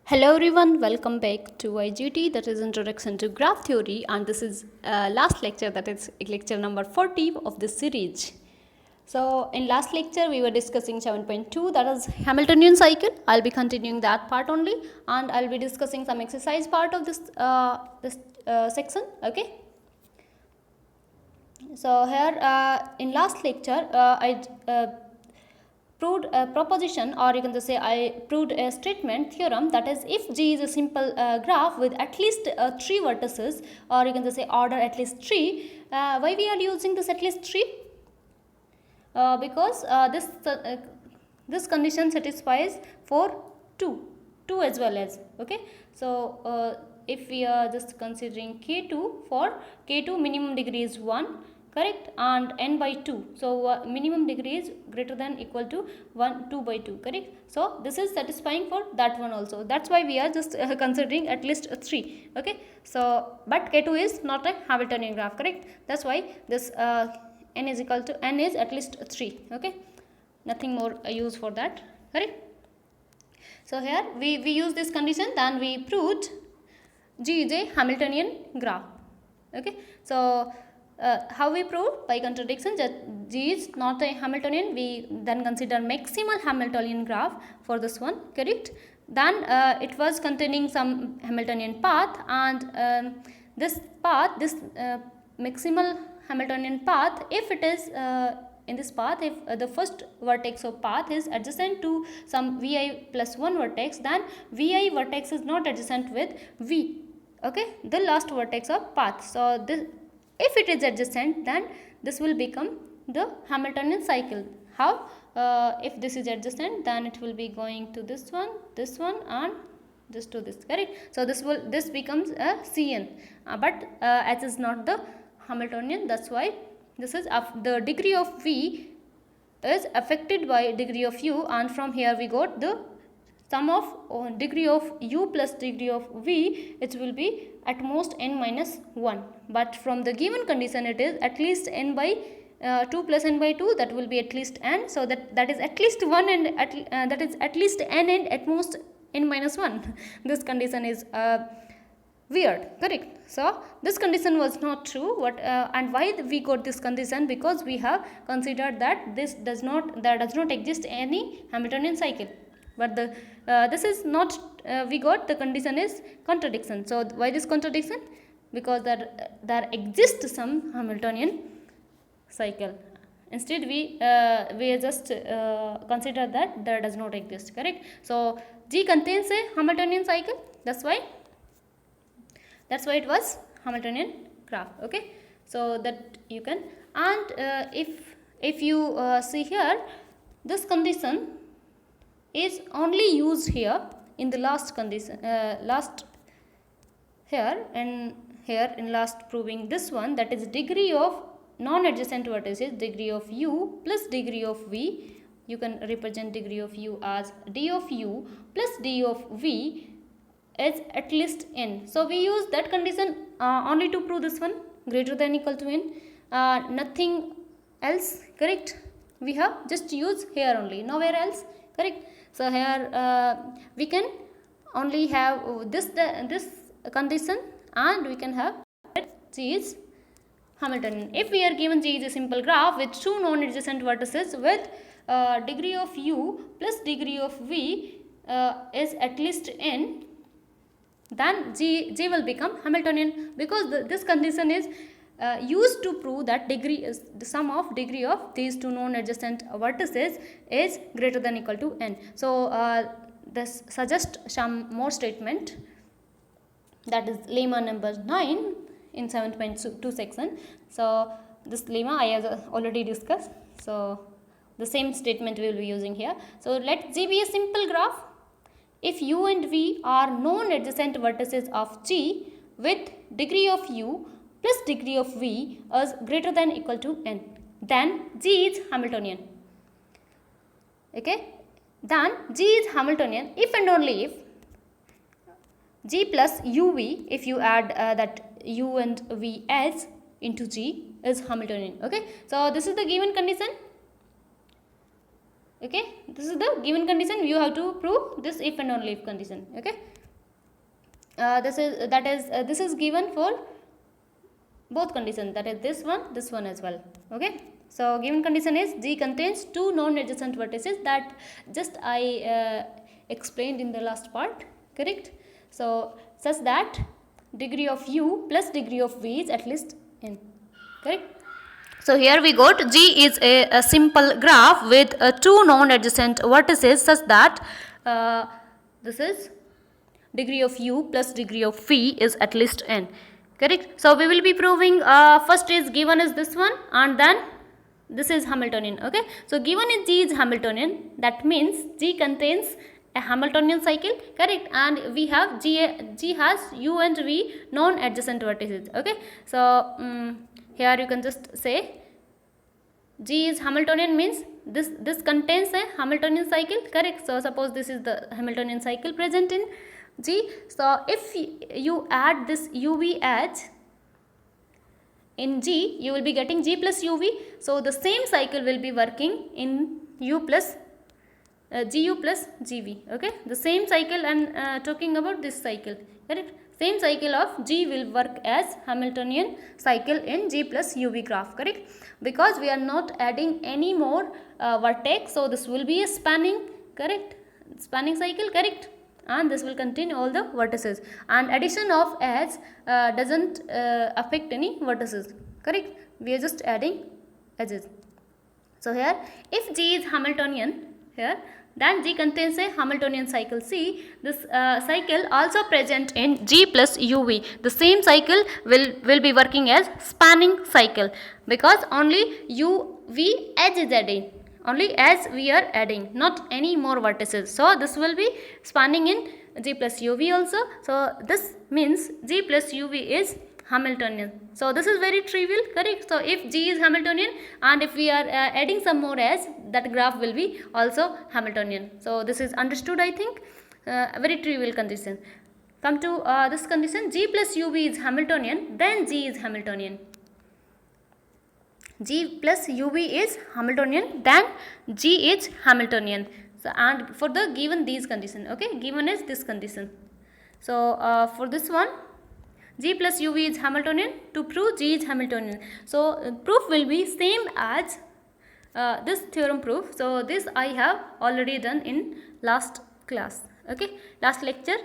Hello everyone, welcome back to IGT, that is Introduction to Graph Theory, and this is last lecture, that is lecture number 40 of this series. So in last lecture we were discussing 7.2, that is Hamiltonian cycle. I'll be continuing that part only, and I'll be discussing some exercise part of this section. Okay. So here in last lecture I proved a proposition, or you can just say I proved a statement theorem, that is if G is a simple graph with at least 3 vertices, or you can just say order at least 3. Why we are using this at least 3? Because this condition satisfies for 2 as well as, okay. So if we are just considering K2, for K2 minimum degree is 1, correct, and n by 2, so minimum degree is greater than equal to 2 by 2, correct. So this is satisfying for that one also, that's why we are just considering at least 3, okay. So but K2 is not a Hamiltonian graph, correct, that's why this n is equal to n is at least 3, okay, nothing more use for that, correct. So here we use this condition, then we proved G is a Hamiltonian graph, okay. So how we prove? By contradiction, that G is not a Hamiltonian, we then consider maximal Hamiltonian graph for this one, correct. Then it was containing some Hamiltonian path, and this path, this maximal Hamiltonian path, if it is in this path, if the first vertex of path is adjacent to some Vi plus 1 vertex, then Vi vertex is not adjacent with V, okay, the last vertex of path. So this, if it is adjacent, then this will become the Hamiltonian cycle. How? If this is adjacent, then it will be going to this one, and this to this, correct. So this becomes a Cn, but as is not the Hamiltonian, that's why this is the degree of V is affected by degree of U, and from here we got the sum of degree of U plus degree of V, it will be at most n minus 1, but from the given condition it is at least n by 2 plus n by 2, that will be at least n, so that is at least 1, and that is at least n and at most n minus 1. This condition is weird, correct. So this condition was not true. What and why we got this condition? Because we have considered that there does not exist any Hamiltonian cycle, but the this is not we got the condition is contradiction. So why this contradiction? Because there exists some Hamiltonian cycle. Instead we just consider that there does not exist, correct. So G contains a Hamiltonian cycle, that's why it was Hamiltonian graph, okay. So that you can, and if you see here, this condition is only used here in the last condition, here in last proving this one, that is degree of non-adjacent vertices, degree of U plus degree of V. You can represent degree of U as d of U plus d of V is at least n. So we use that condition only to prove this one, greater than equal to n, nothing else, correct. We have just used here only, nowhere else, correct. So here we can only have this condition, and we can have G is Hamiltonian. If we are given G is a simple graph with 2 non-adjacent vertices with degree of U plus degree of V is at least n, then G will become Hamiltonian, because this condition is used to prove that degree is the sum of degree of these 2 non-adjacent vertices is greater than equal to n. So this suggests some more statement, that is lemma number 9 in 7.2 section. So this lemma I have already discussed, so the same statement we will be using here. So let G be a simple graph if U and V are non-adjacent vertices of G with degree of U plus degree of V is greater than equal to n, then G is Hamiltonian, okay. Then G is Hamiltonian if and only if G plus UV, if you add that U and V as into G, is Hamiltonian, okay. So this is the given condition. Okay, this is the given condition. You have to prove this if and only if condition. Okay, this is given for both conditions, that is this one as well. Okay, so given condition is G contains two non-adjacent vertices, that just I explained in the last part, correct? So such that degree of u plus degree of v is at least n, correct? So here we got G is a simple graph with two non-adjacent vertices such that this is degree of u plus degree of v is at least n, correct? So we will be proving first is given is this one, and then this is Hamiltonian. Okay, so given is G is Hamiltonian, that means G contains a Hamiltonian cycle, correct? And we have G has u and v non-adjacent vertices. Okay, so here you can just say G is Hamiltonian means this contains a Hamiltonian cycle, correct? So suppose this is the Hamiltonian cycle present in G. So if you add this UVH in G, you will be getting G plus UV. So the same cycle will be working in U plus GU plus GV. Okay, the same cycle, and talking about this cycle, correct? Same cycle of G will work as Hamiltonian cycle in G plus UV graph, correct? Because we are not adding any more vertex, so this will be a spanning, correct? Spanning cycle, correct? And this will contain all the vertices, and addition of edge doesn't affect any vertices, correct? We are just adding edges. So here if G is Hamiltonian here, then G contains a Hamiltonian cycle C. This cycle also present in G plus UV. The same cycle will be working as spanning cycle, because only UV edge is adding, only as we are adding, not any more vertices. So this will be spanning in G plus UV also. So this means G plus UV is Hamiltonian. So this is very trivial, correct? So if G is Hamiltonian, and if we are adding some more as, that graph will be also Hamiltonian. So this is understood, I think. Very trivial condition. Come to this condition, G plus UV is Hamiltonian, then G is Hamiltonian. G plus UV is Hamiltonian, then G is Hamiltonian. So and for the given these condition, okay, given is this condition. So for this one, G plus UV is Hamiltonian. To prove G is Hamiltonian, so proof will be same as this theorem proof. So this I have already done in last class, okay, last lecture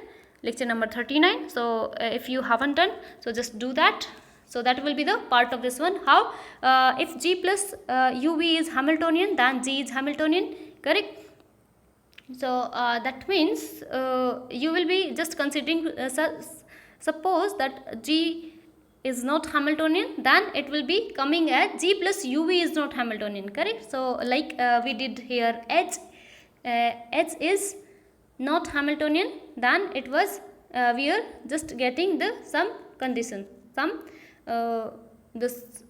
number 39. So if you haven't done, so just do that. So that will be the part of this one. How if G plus UV is Hamiltonian, then G is Hamiltonian, correct? So that means you will be just considering suppose that G is not Hamiltonian, then it will be coming as G plus UV is not Hamiltonian, correct? So like we did here, H is not Hamiltonian, then it was we are just getting the some condition, some this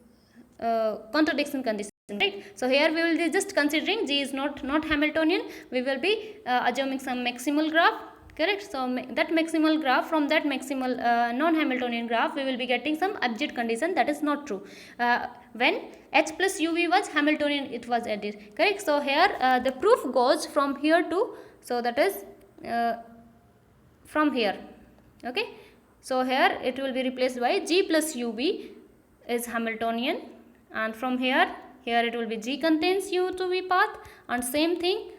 contradiction condition, right? So here we will be just considering G is not Hamiltonian. We will be assuming some maximal graph, correct? So that maximal graph, from that maximal non-Hamiltonian graph, we will be getting some abject condition, that is not true. When H plus UV was Hamiltonian, it was added, correct? So here the proof goes from here to, so that is from here, okay? So here it will be replaced by G plus UV is Hamiltonian, and from here it will be G contains U to V path, and same thing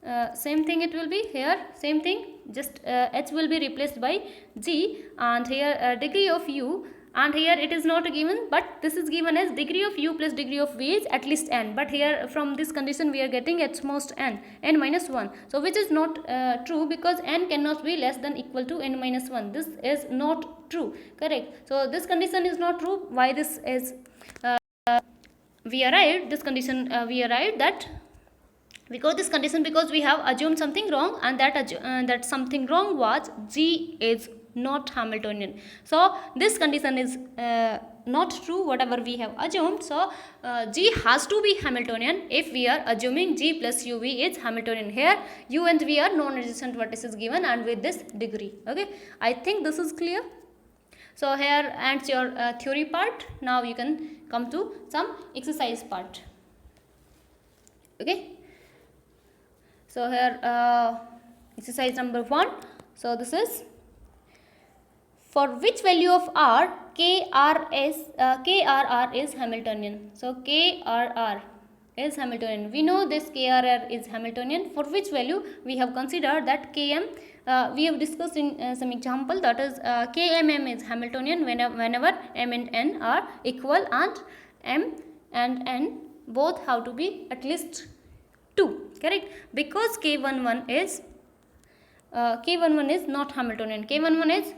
it will be here, same thing, just H will be replaced by G, and here degree of U, and here it is not given, but this is given as degree of U plus degree of V is at least n, but here from this condition we are getting at most n minus 1, so which is not true, because n cannot be less than equal to n minus 1. This is not true, correct? So this condition is not true. Why this is we arrived that we got this condition because we have assumed something wrong, and that something wrong was G is not Hamiltonian. So this condition is not true, whatever we have assumed. So G has to be Hamiltonian if we are assuming G plus UV is Hamiltonian. Here U and V are non-adjacent vertices given, and with this degree, okay, I think this is clear. So here ends your theory part. Now you can come to some exercise part. Okay. So here exercise number 1. So this is for which value of r KRR is Hamiltonian. So KRR is Hamiltonian. We know this KRR is Hamiltonian. For which value we have considered that Km, we have discussed in some example, that is KMM is Hamiltonian whenever M and N are equal, and M and N both have to be at least 2, correct? Because K11 is not Hamiltonian. K11 is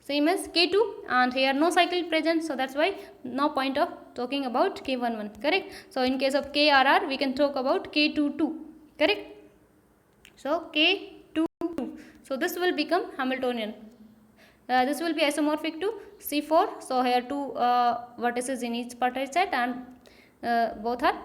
same as K2, and here no cycle present, so that's why no point of talking about K11, correct? So in case of KRR we can talk about K22, correct? So K22, so this will become Hamiltonian. This will be isomorphic to C4. So here 2 vertices in each partition set, and both are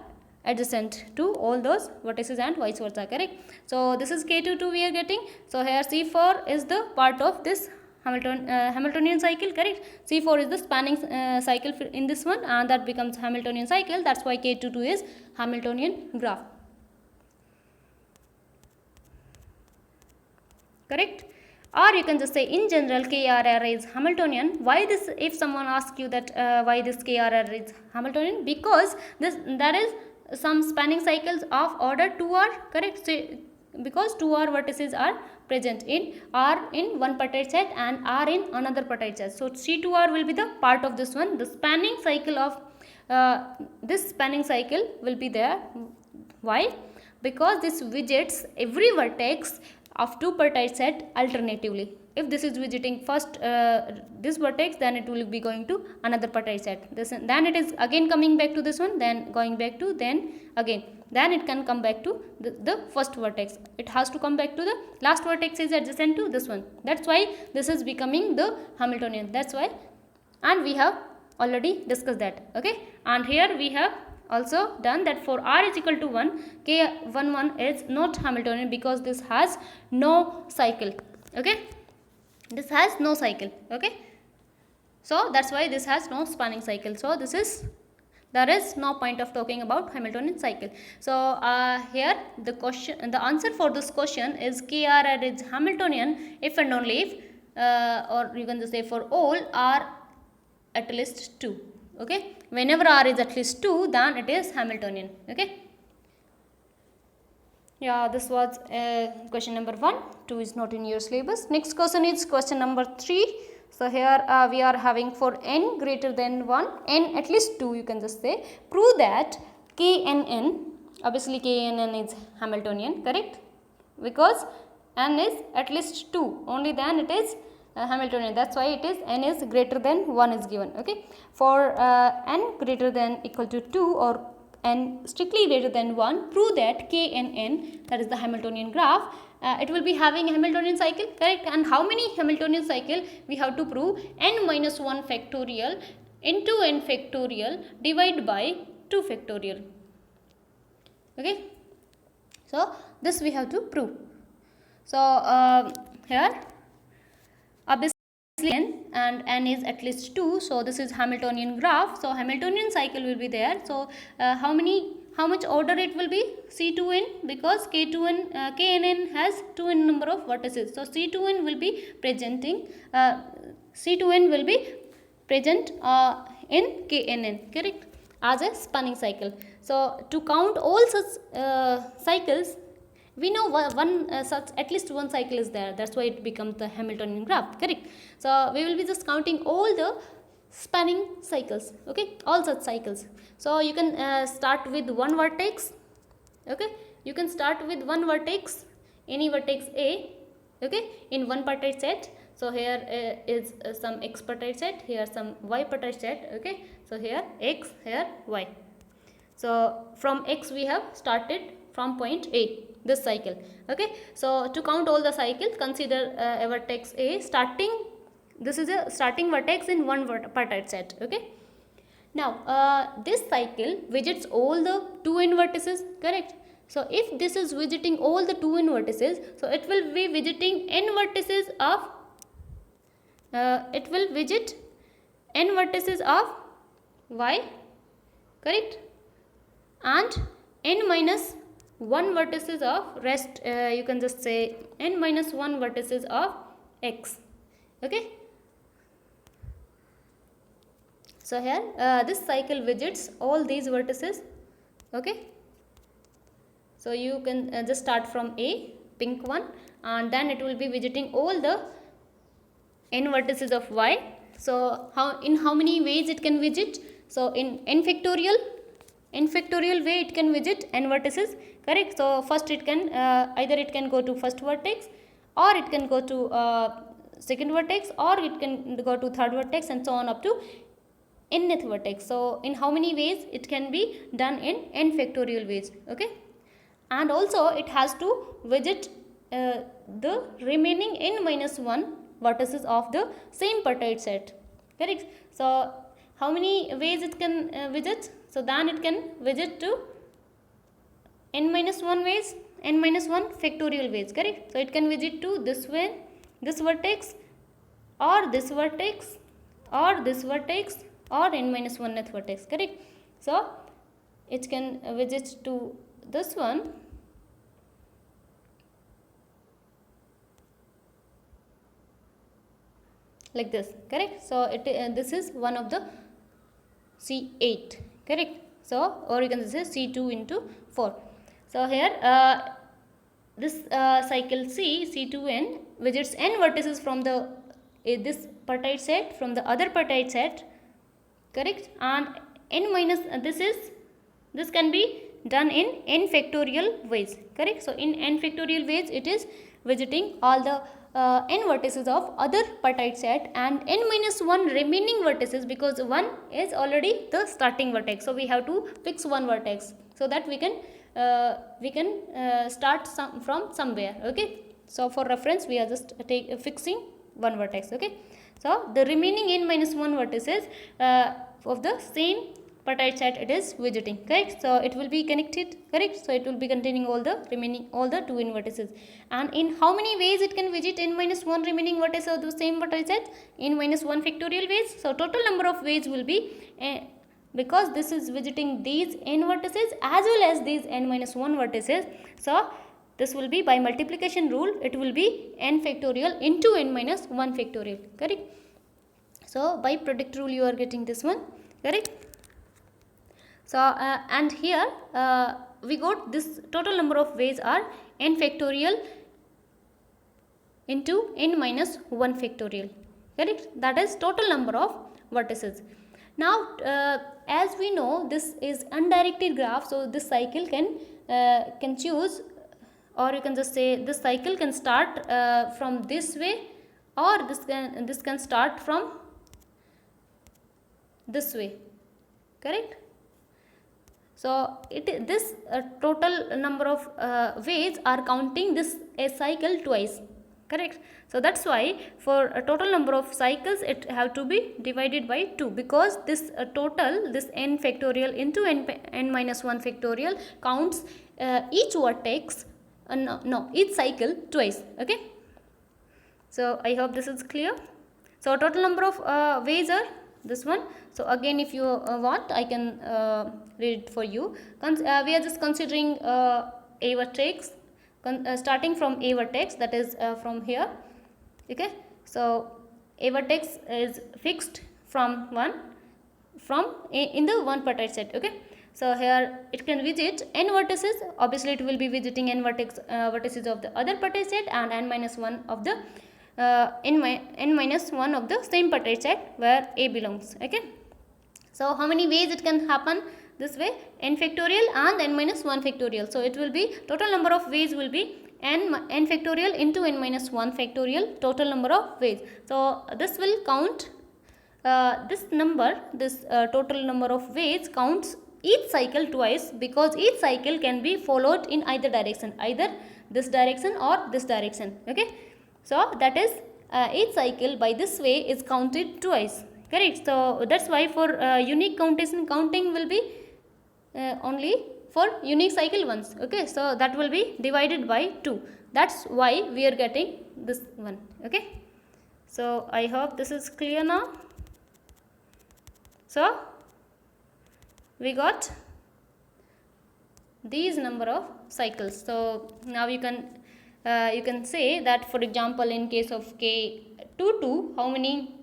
adjacent to all those vertices and vice versa, correct? So this is K22 we are getting. So here C4 is the part of this Hamiltonian cycle, correct? C4 is the spanning cycle in this one, and that becomes Hamiltonian cycle. That's why K22 is Hamiltonian graph, correct? Or you can just say in general KRR is Hamiltonian. Why this? If someone asks you that why this KRR is Hamiltonian, because there is some spanning cycles of order 2r, correct? So, because 2r vertices are present in R in one partition set and R in another partition set. So C2R will be the part of this one. The spanning cycle of this spanning cycle will be there. Why? Because this visits every vertex of two partition set alternatively. If this is visiting first this vertex, then it will be going to another partition set. Then it is again coming back to this one, then going back to, then again. Then it can come back to the first vertex. It has to come back to the last vertex is adjacent to this one. That's why this is becoming the Hamiltonian. That's why, and we have already discussed that. Okay, and here we have also done that for r is equal to 1, K11 is not Hamiltonian because this has no cycle. Okay, this has no cycle. Okay, so that's why this has no spanning cycle. So this is, there is no point of talking about Hamiltonian cycle. So here the answer for this question is KRR is Hamiltonian if and only if or you can just say for all r at least 2. Okay, whenever r is at least 2, then it is Hamiltonian. Okay, yeah, this was question number 1. 2 is not in your syllabus. Next question is question number 3. So here we are having for n greater than 1, n at least 2, you can just say, prove that KNN, obviously KNN is Hamiltonian, correct? Because n is at least 2, only then it is Hamiltonian. That's why it is n is greater than 1 is given. Okay, for n greater than equal to 2 or n strictly greater than 1, prove that KNN, that is the Hamiltonian graph, it will be having a Hamiltonian cycle, correct? And how many Hamiltonian cycle we have to prove? N minus 1 factorial into n factorial divided by 2 factorial. Okay, so this we have to prove. So here obviously n and n is at least 2, so this is Hamiltonian graph. So Hamiltonian cycle will be there. So how much order it will be? C2n, because K2n KNN has 2n number of vertices. So C2n will be presenting C2n will be present in KNN, correct, as a spanning cycle. So to count all such cycles, we know one such at least one cycle is there. That's why it becomes the Hamiltonian graph, correct? So we will be just counting all the spanning cycles. Okay, all such cycles. So you can start with one vertex. Okay, you can start with one vertex, any vertex A. Okay, in one partition set. So here is some x partition set, here some y partition set. Okay, so here x, here y. So from x we have started from point A, this cycle. Okay, so to count all the cycles, consider a vertex A starting. This is a starting vertex in one partition set. Okay, now this cycle visits all the 2n vertices, correct? So if this is visiting all the 2n vertices, so it will be visiting n vertices of it will visit n vertices of y, correct, and n minus 1 vertices of rest, you can just say n minus 1 vertices of x. Okay, so here this cycle visits all these vertices. Okay, so you can just start from A, pink one, and then it will be visiting all the n vertices of y. So in how many ways it can visit? So in n factorial way it can visit n vertices, correct? So first it can either it can go to first vertex, or it can go to second vertex, or it can go to third vertex, and so on up to nth vertex. So in how many ways it can be done in n factorial ways. Okay, and also it has to visit the remaining n minus 1 vertices of the same partite set, correct? So how many ways it can visit? So then it can visit to n minus 1 ways, n minus 1 factorial ways, correct? So it can visit to this way, this vertex, or this vertex, or this vertex, or n minus 1th vertex, correct? So it can visit to this one, like this, correct? So it this is one of the C8, correct? So or you can say C2 into 4. So here this cycle C2n visits n vertices from the this partite set, from the other partite set, correct? And n minus this can be done in n factorial ways, correct? So in n factorial ways it is visiting all the n vertices of other partite set and n minus 1 remaining vertices, because 1 is already the starting vertex. So we have to fix one vertex so that we can start from somewhere. Okay, so for reference we are just fixing one vertex. Okay, so the remaining n minus 1 vertices of the same partite set it is visiting, correct? So it will be connected, correct? So it will be containing all the remaining, all the 2 n vertices. And in how many ways it can visit n minus 1 remaining vertices of the same partite set? In minus 1 factorial ways. So total number of ways will be because this is visiting these n vertices as well as these n minus 1 vertices. So this will be by multiplication rule, it will be n factorial into n minus 1 factorial, correct? So by product rule you are getting this one, correct? So and here we got this total number of ways are n factorial into n minus 1 factorial, correct? That is total number of vertices. Now as we know this is undirected graph, so this cycle can choose, or you can just say this cycle can start from this way, or this can start from this way, correct? So this total number of ways are counting this a cycle twice, correct? So that's why for a total number of cycles it have to be divided by 2, because this total, this n factorial into n minus 1 factorial counts each vertex each cycle twice. Okay, so I hope this is clear. So total number of ways are this one. So again if you want I can read it for you. We are just considering a vertex starting from a vertex, that is from here. Okay, so a vertex is fixed from in the one partite set. Okay, so here it can visit n vertices, obviously it will be visiting n vertices of the other partite set and n minus 1 of the n minus 1 of the same partite set where a belongs. Okay, so how many ways it can happen? This way, n factorial and n minus 1 factorial. So it will be total number of ways will be n factorial into n minus 1 factorial, total number of ways. So this will count this number, this total number of ways counts each cycle twice, because each cycle can be followed in either direction, either this direction or this direction. Okay, so that is each cycle by this way is counted twice, correct? So that's why for unique counting will be only for unique cycle once. Okay, so that will be divided by 2. That's why we are getting this one. Okay, so I hope this is clear now. So we got these number of cycles. So now you can say that, for example, in case of K22, how many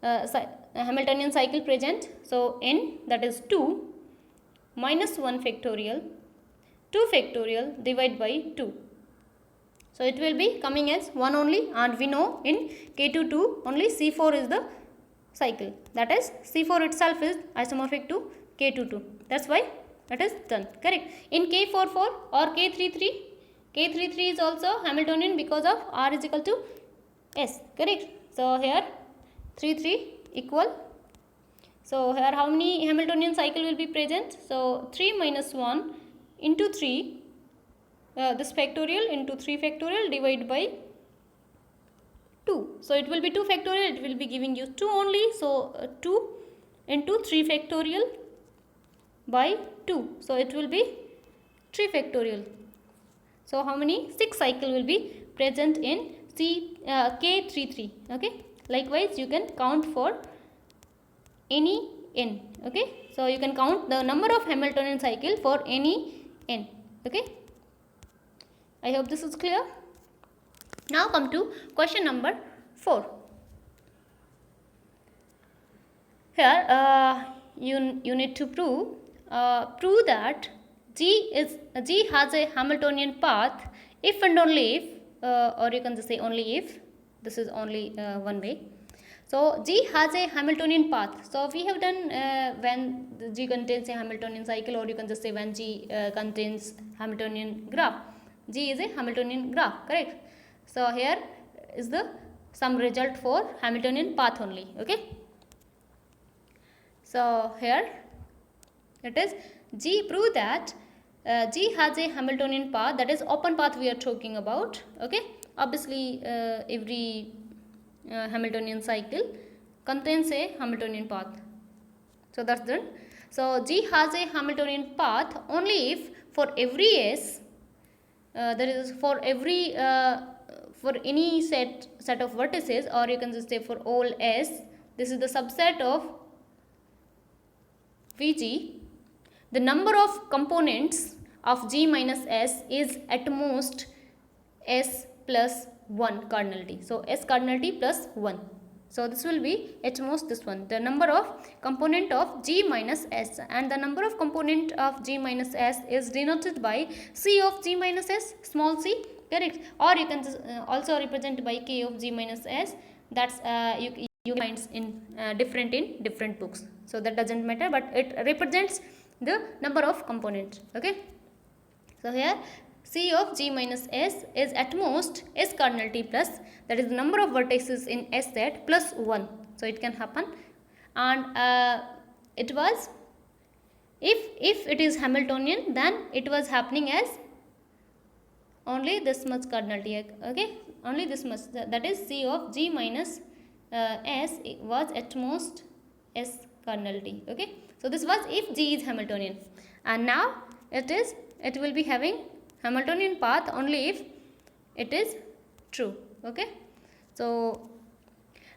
Hamiltonian cycle present? So n, that is 2 minus 1 factorial 2 factorial divided by 2. So it will be coming as 1 only, and we know in K22 only C4 is the cycle, that is C4 itself is isomorphic to K22. That's why it is done. Correct. In K44 or K33 is also Hamiltonian because of R is equal to S. Correct. So here 3 equal. So here how many Hamiltonian cycle will be present? So 3 minus 1 into 3, this factorial into 3 factorial divided by 2. So it will be 2 factorial, it will be giving you 2 only. So 2 into 3 factorial by 2. So it will be 3 factorial. So how many? 6 cycle will be present in K33. Okay. Likewise, you can count for any n. Okay. So you can count the number of Hamiltonian cycle for any n. Okay. I hope this is clear. Now come to question number 4. Here you need to prove that G has a Hamiltonian path if and only if, or you can just say only if, this is only one way. So G has a Hamiltonian path. So we have done when G contains a Hamiltonian cycle, or you can just say when G contains Hamiltonian graph. G is a Hamiltonian graph, correct? So here is the some result for Hamiltonian path only. Okay. So here it is G prove that G has a Hamiltonian path, that is open path we are talking about. Okay. Obviously every Hamiltonian cycle contains a Hamiltonian path. So that's done. So G has a Hamiltonian path only if for every S, that is for every for any set of vertices, or you can just say for all S, this is the subset of Vg, the number of components of G minus S is at most S plus 1 cardinality. So S cardinality plus 1. So this will be at most this one, the number of component of G minus S, and the number of component of G minus S is denoted by C of G minus S, small c, correct? Or you can also represent by K of G minus S. That's you find in different books. So that doesn't matter, but it represents the number of components. Okay. So here C of G minus S is at most S cardinality plus, that is the number of vertices in S set, plus 1. So it can happen, and it was if it is Hamiltonian, then it was happening as only this much cardinality. Okay, only this much, that is C of G minus S was at most S cardinality. Okay, so this was if G is Hamiltonian, and now it will be having Hamiltonian path only if it is true. Okay, so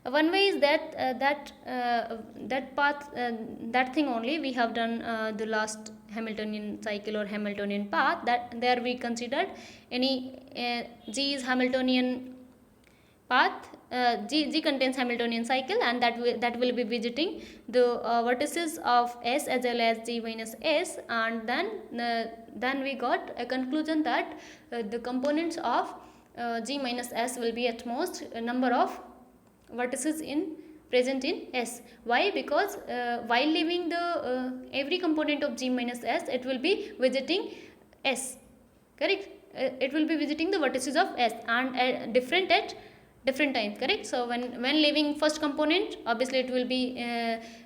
one way is that that path, that thing only we have done the last Hamiltonian cycle or Hamiltonian path, that there we considered any G is Hamiltonian path, G contains Hamiltonian cycle, and that will be visiting the vertices of S as well as G minus S, and then we got a conclusion that the components of G minus S will be at most a number of vertices present in S. Why? Because while leaving the every component of G minus S, it will be visiting S, correct? It will be visiting the vertices of S, and different at different times, correct? So when leaving first component, obviously it will be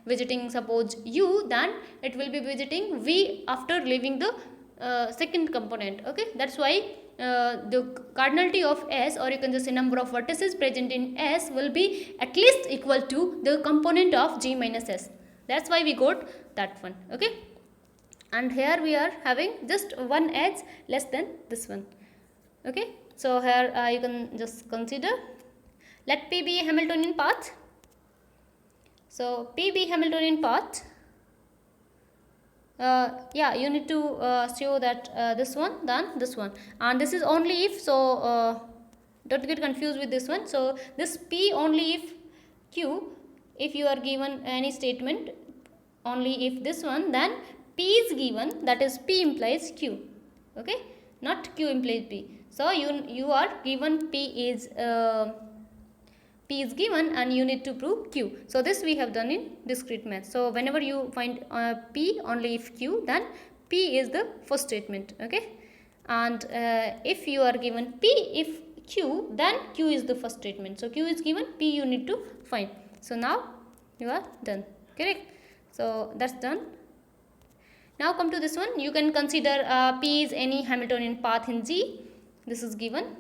visiting suppose U, then it will be visiting V after leaving the second component. Okay, that's why the cardinality of S, or you can just say number of vertices present in S, will be at least equal to the component of G minus S. That's why we got that one. Okay, and here we are having just one edge less than this one. Okay, so here you can just consider, let P be a Hamiltonian path. So P be Hamiltonian path. yeah, you need to show that this one then this one, and this is only if, so don't get confused with this one. So this P only if Q, if you are given any statement only if this one, then P is given, that is P implies Q, okay, not Q implies P. So you are given P is given and you need to prove Q. So this we have done in discrete math. So whenever you find P only if Q, then P is the first statement, okay, and if you are given P if Q, then Q is the first statement. So Q is given, P you need to find. So now you are done, correct. So that's done. Now come to this one. You can consider P is any Hamiltonian path in G. This is given.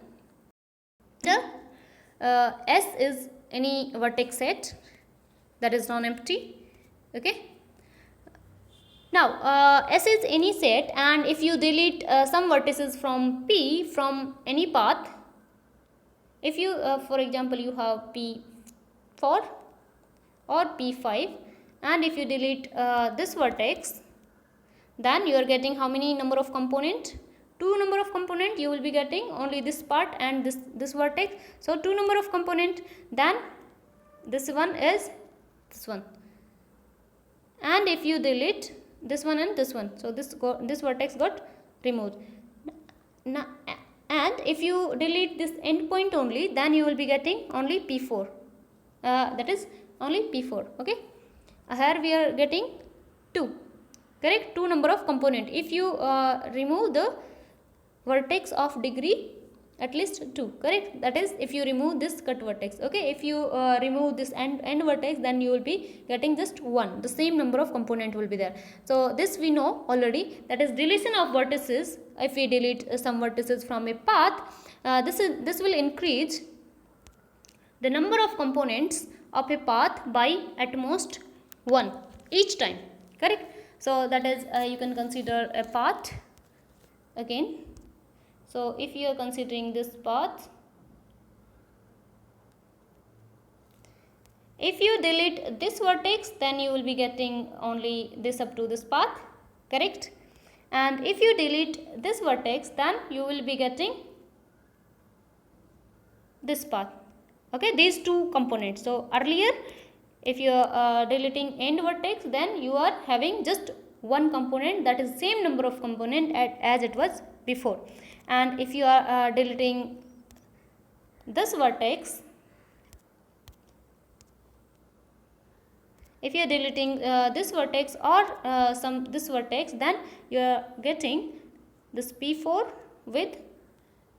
S is any vertex set that is non-empty, okay. Now S is any set, and if you delete some vertices from P from any path, if you for example you have P4 or P5, and if you delete this vertex, then you are getting how many number of component? 2 number of component. You will be getting only this part and this vertex. So 2 number of component, then this one is this one, and if you delete this one and this one, so this vertex got removed. Now, and if you delete this endpoint only, then you will be getting only P4, that is only P4, okay. Here we are getting 2, correct, 2 number of component. If you remove the vertex of degree at least 2, correct, that is if you remove this cut vertex, okay. If you remove this end vertex, then you will be getting just 1, the same number of component will be there. So this we know already, that is deletion of vertices. If we delete some vertices from a path, this will increase the number of components of a path by at most 1 each time, correct. So that is you can consider a path again. So if you are considering this path, if you delete this vertex, then you will be getting only this up to this path, correct. And if you delete this vertex, then you will be getting this path, okay, these 2 components. So earlier if you are deleting end vertex, then you are having just 1 component, that is same number of component as it was before. And if you are deleting this vertex, if you are deleting this vertex or this vertex, then you are getting this P4 with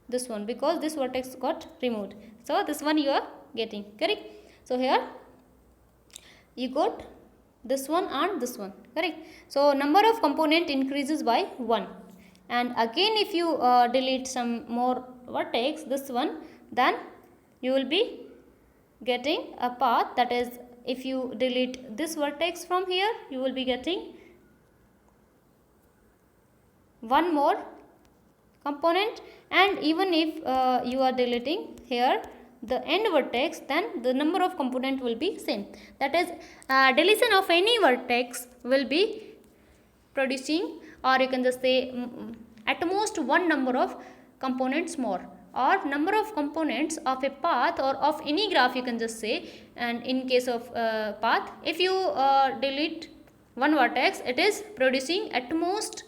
this one, because this vertex got removed. So this one you are getting, correct. So here you got this one and this one, correct. So number of component increases by 1. And again if you delete some more vertex, this one, then you will be getting a path, that is if you delete this vertex from here, you will be getting 1 more component. And even if you are deleting here the end vertex, then the number of component will be same. That is deletion of any vertex will be producing, or you can just say at most 1 number of components more, or number of components of a path or of any graph, you can just say. And in case of path, if you delete 1 vertex, it is producing at most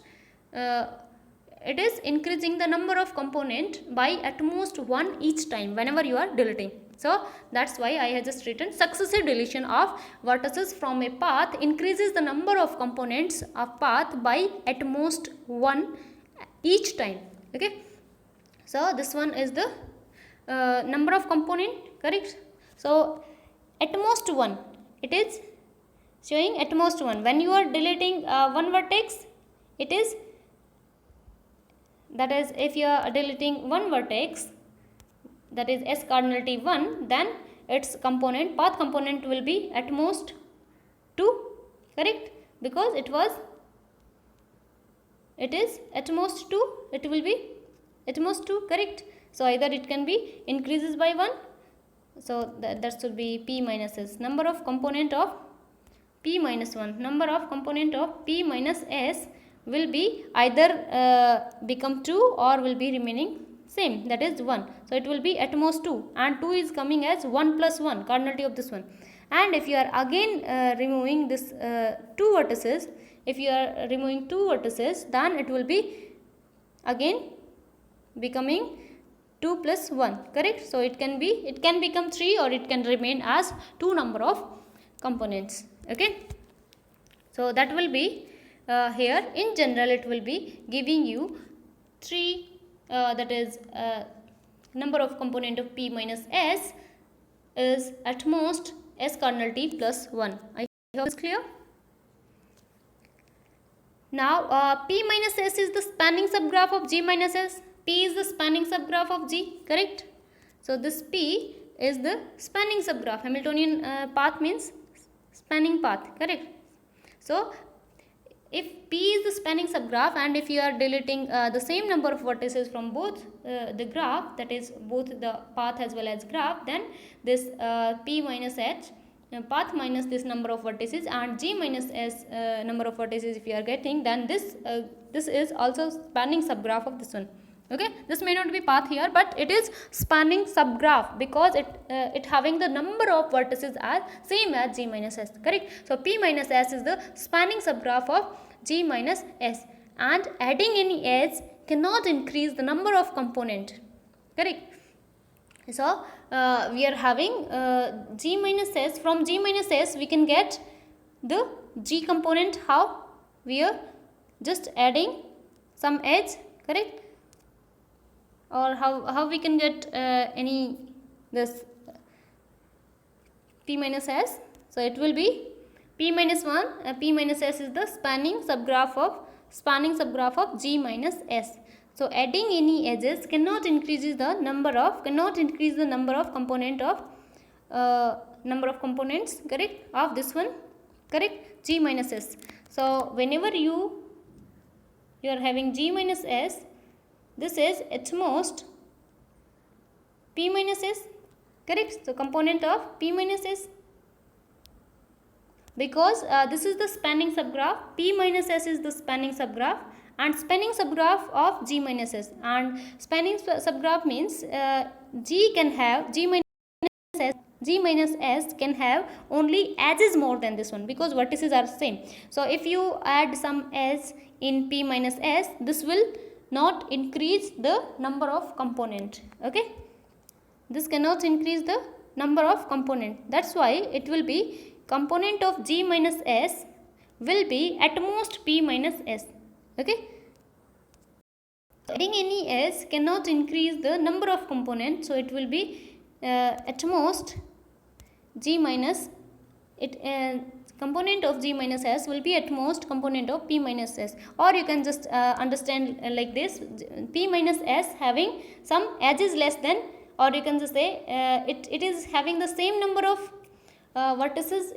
it is increasing the number of component by at most 1 each time whenever you are deleting. So that's why I have just written successive deletion of vertices from a path increases the number of components of path by at most 1 each time, okay. So this one is the number of component, correct. So at most 1, it is showing at most 1. When you are deleting 1 vertex, it is, that is if you are deleting 1 vertex, that is S cardinality 1, then its component, path component will be at most 2, correct, because it is at most 2, it will be at most 2, correct. So either it can be increases by 1, so that should be P minus S, number of component of p minus 1, number of component of p minus s will be either become 2 or will be remaining same, that is 1. So it will be at most 2, and 2 is coming as 1 plus 1, cardinality of this one. And if you are again removing this 2 vertices, if you are removing 2 vertices, then it will be again becoming 2 plus 1, correct. So it can become 3 or it can remain as 2 number of components. Okay, so that will be here in general it will be giving you 3, that is number of component of p minus s is at most s cardinal t plus 1. I hope it's clear. Now p minus s is the spanning subgraph of g minus s. P is the spanning subgraph of G, correct. So this P is the spanning subgraph. Hamiltonian path means spanning path, correct. So if P is the spanning subgraph, and if you are deleting the same number of vertices from both the graph, that is both the path as well as graph, then this P minus H path minus this number of vertices and G minus S number of vertices if you are getting, then this is also spanning subgraph of this one. Okay, this may not be path here, but it is spanning subgraph because it having the number of vertices as same as G minus S, correct. So P minus S is the spanning subgraph of G minus S, and adding any edge cannot increase the number of component, correct. So we are having G minus S. From G minus S we can get the G component. How? We are just adding some edge, correct. Or how we can get any this P minus S. So it will be P minus 1, P minus S is the spanning subgraph of G minus S. So adding any edges cannot increase the number of component of number of components, correct, of this one, correct, G minus S. So whenever you are having G minus S, this is at most P minus S, correct. So component of P minus S, because this is the spanning subgraph, P minus S is the spanning subgraph and spanning subgraph of G minus S, and spanning subgraph means G minus S can have only edges more than this one because vertices are same. So if you add some edge in P minus S, this will not increase the number of component, okay. This cannot increase the number of component. That's why it will be component of G minus S will be at most P minus S, okay. Adding any S cannot increase the number of components, so it will be at most G minus component of G minus S will be at most component of P minus S, or you can just understand like this, P minus S having some edges less than, or you can just say it is having the same number of vertices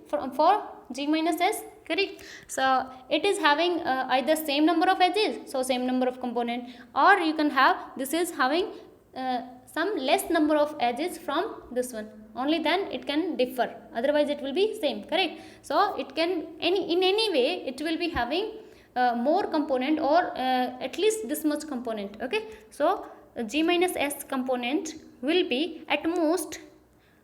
for G minus S, correct. So it is having either same number of edges, so same number of component, or you can have this is having some less number of edges from this one, only then it can differ, otherwise it will be same, correct. So it can in any way it will be having more component or at least this much component, okay. So G minus S component will be at most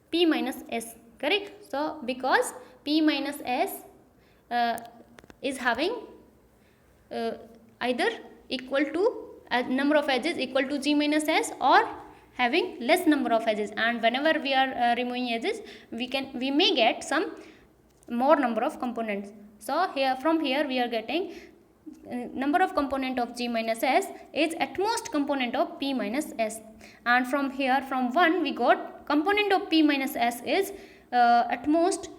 P minus S, correct. So because P minus S is having either equal to number of edges equal to G minus S or having less number of edges, and whenever we are removing edges we may get some more number of components. So from here we are getting number of component of G minus S is at most component of P minus S, and from here from 1 we got component of P minus S is at most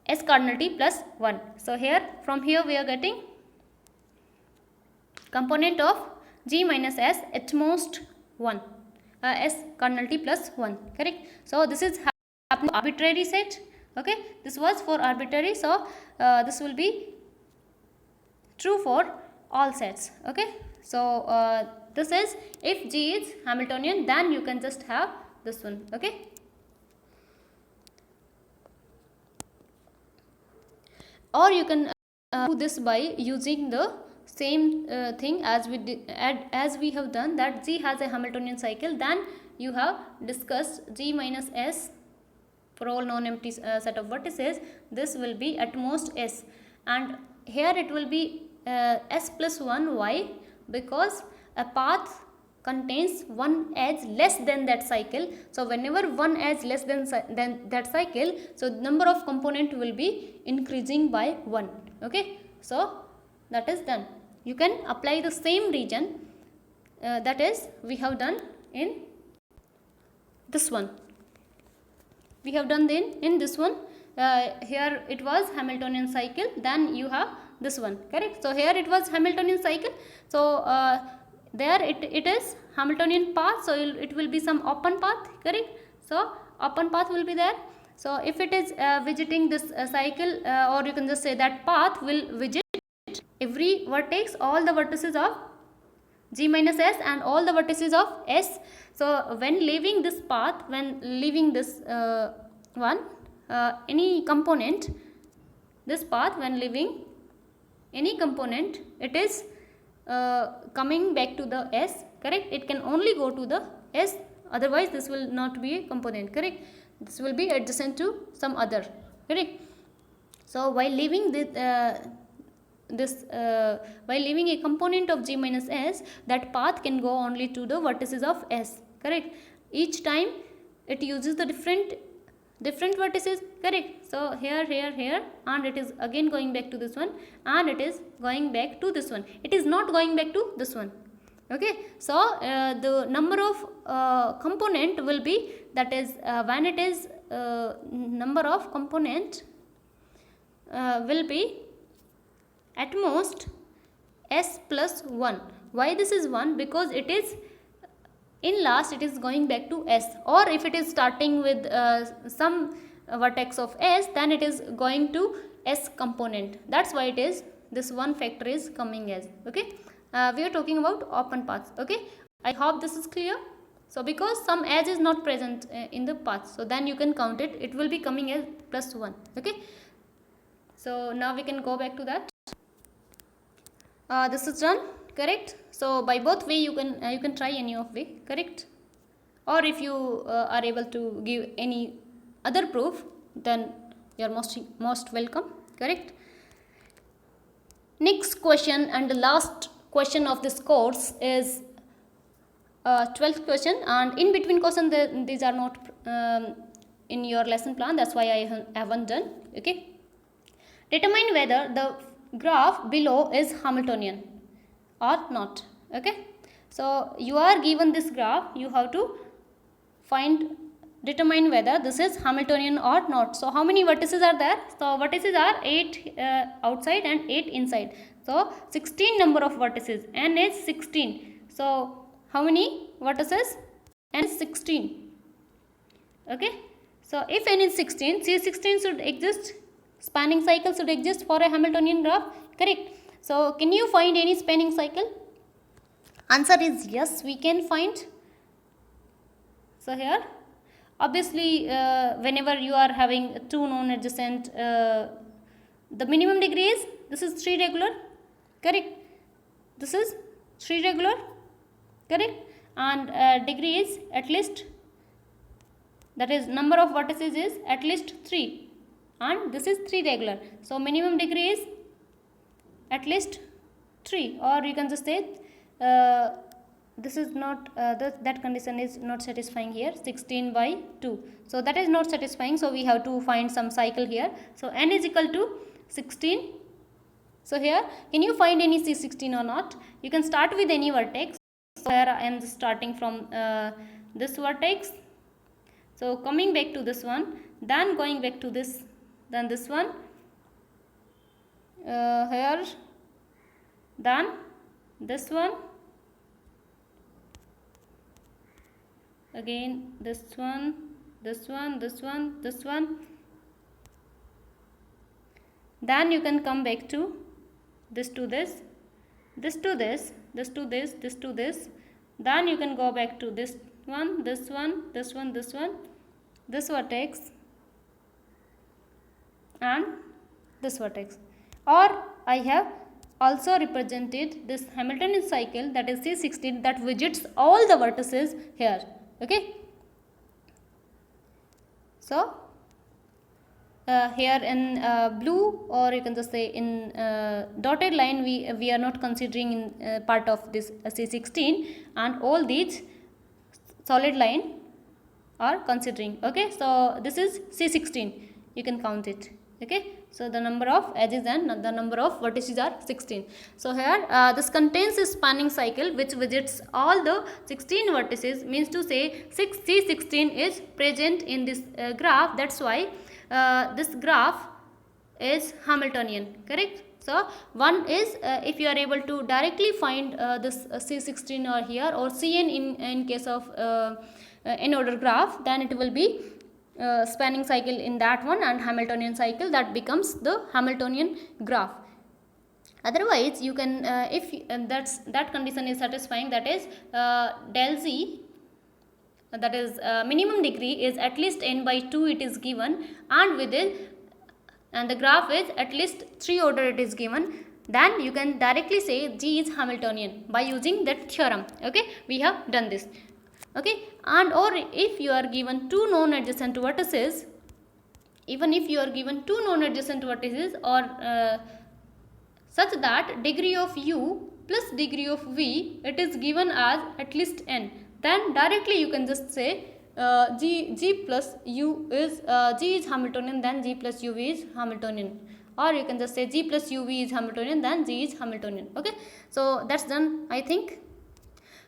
S cardinal T plus 1. So here from here we are getting component of G minus S at most 1, S cardinal T plus 1, correct. So this is arbitrary set, okay. This was for arbitrary, so this will be true for all sets, okay. So this is if G is Hamiltonian, then you can just have this one, okay. or you can do this by using the same thing as we have done, that G has a Hamiltonian cycle. Then you have discussed G minus S for all non-empty set of vertices. This will be at most S, and here it will be S plus 1. Why? Because a path contains one edge less than that cycle. So whenever one edge less than that cycle, so the number of component will be increasing by 1. Okay, so that is done. You can apply the same region that is we have done in this one. We have done in this one. Here it was Hamiltonian cycle, then you have this one, correct? So here it was Hamiltonian cycle, so there it is Hamiltonian path, so it will be some open path, correct? So open path will be there. So if it is visiting this cycle, or you can just say that path will visit every vertex, all the vertices of G minus S and all the vertices of S. So when leaving this path, when leaving this any component, this path, when leaving any component, it is coming back to the S, correct? It can only go to the S, otherwise this will not be a component, correct? This will be adjacent to some other, correct? So while leaving while leaving a component of G minus S, that path can go only to the vertices of S, correct? Each time it uses the different vertices, correct? So here, and it is again going back to this one, and it is going back to this one. It is not going back to this one. Okay, so the number of component will be, that is when it is number of component will be at most S plus 1. Why this is 1? Because it is in last, it is going back to S, or if it is starting with some vertex of S, then it is going to S component. That's why it is this one factor is coming as. Okay, we are talking about open paths. Okay, I hope this is clear. So because some edge is not present in the path, so then you can count it, it will be coming as plus 1. Okay, so now we can go back to that. This is done, correct? So by both way you can try any of way, correct? Or if you are able to give any other proof, then you are most welcome, correct? Next question and the last question of this course is 12th question, and in between question these are not in your lesson plan, that's why I haven't done. Okay, determine whether the graph below is Hamiltonian or not. Okay, so you are given this graph, you have to determine whether this is Hamiltonian or not. So how many vertices are there? So vertices are 8 outside and 8 inside, so 16 number of vertices, n is 16. So how many vertices? N is 16. Okay, so if n is 16, C16 should exist, spanning cycle should exist for a Hamiltonian graph, correct? So can you find any spanning cycle? Answer is yes, we can find. So here obviously whenever you are having two non-adjacent, the minimum degree is, this is 3 regular, correct? This is 3 regular, correct? And degree is at least, that is number of vertices is at least 3, and this is 3 regular, so minimum degree is at least 3, or you can just say this is not that condition is not satisfying here, 16 by 2, so that is not satisfying, so we have to find some cycle here. So n is equal to 16. So here can you find any C16 or not? You can start with any vertex. So here I am starting from this vertex, so coming back to this one, then going back to this, then this one, here, then this one, again this one, this one, this one, this one, then you can come back to this to this, this to this, this to this, this to this, then you can go back to this one, this one, this one, this one, this vertex and this vertex. or I have also represented this Hamiltonian cycle, that is C16, that visits all the vertices here. Okay. So here in blue, or you can just say in dotted line, we are not considering in part of this C16, and all these solid line are considering. Okay, so this is C16, you can count it. Okay, so the number of edges and the number of vertices are 16. So here this contains a spanning cycle which visits all the 16 vertices, means to say C16 is present in this graph. That's why this graph is Hamiltonian, correct? So one is if you are able to directly find this C16 or here, or Cn in case of n order graph, then it will be spanning cycle in that one, and Hamiltonian cycle, that becomes the Hamiltonian graph. Otherwise you can if that condition is satisfying, that is del z, that is minimum degree is at least n by 2 it is given, and within, and the graph is at least 3 order it is given, then you can directly say G is Hamiltonian by using that theorem. Okay, we have done this. Okay, and or if you are given two non-adjacent vertices, even if you are given two non-adjacent vertices, or such that degree of u plus degree of v, it is given as at least n, then directly you can just say G plus u is G is Hamiltonian, then G plus uv is Hamiltonian, or you can just say G plus uv is Hamiltonian, then G is Hamiltonian. Okay, so that's done, I think.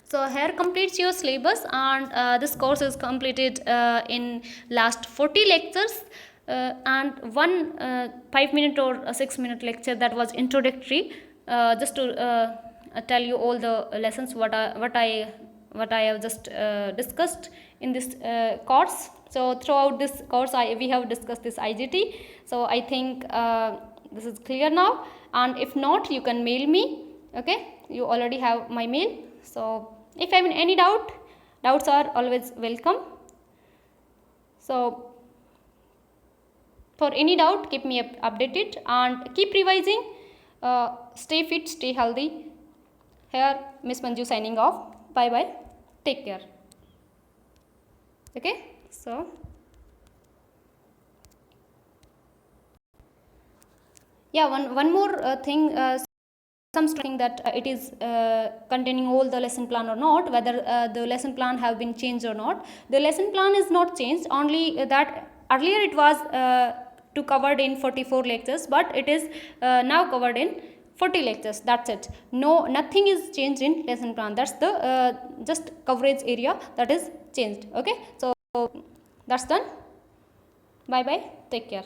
So here completes your syllabus, and this course is completed in last 40 lectures, and one 5-minute or a 6-minute lecture that was introductory, just to tell you all the lessons what I have just discussed in this course. So throughout this course we have discussed this IGT. So I think this is clear now, and if not, you can mail me. Okay, you already have my mail. So if I have any doubts are always welcome. So for any doubt, keep me updated and keep revising. Stay fit, stay healthy. Here Miss Manju signing off. Bye bye. Take care. Okay, so yeah, one more thing. Some think that it is containing all the lesson plan or not, whether the lesson plan have been changed or not. The lesson plan is not changed, only that earlier it was to covered in 44 lectures, but it is now covered in 40 lectures. That's it. No, nothing is changed in lesson plan. That's the just coverage area that is changed. Okay, so that's done. Bye bye. Take care.